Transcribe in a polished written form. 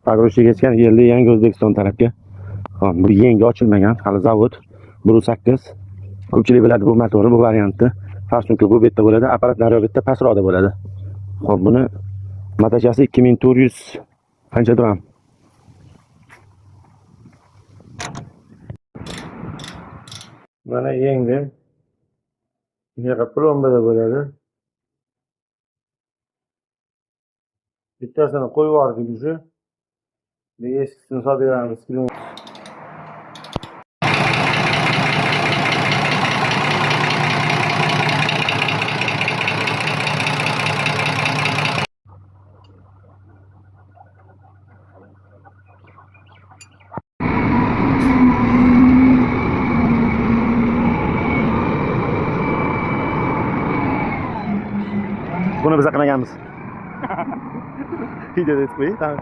Pogroshiga ketgan yerli yangi O'zbekiston tarafga. Hop, bu yangi ochilmagan hali zavod. 1.8. Ko'pchilik biladi bu motori, bu variantni. Farsunki bu betda bo'ladi, apparat naryo betda pastroqda bo'ladi. Hop, buni matachasi 2400 qancha dirham. Mana yangi. Bunaqa plombada bo'ladi. Bittasini qo'yib yubordik уже. Eskisini solib beramiz. Buni biz qilmaganmiz. Videoda aytib qo'ying.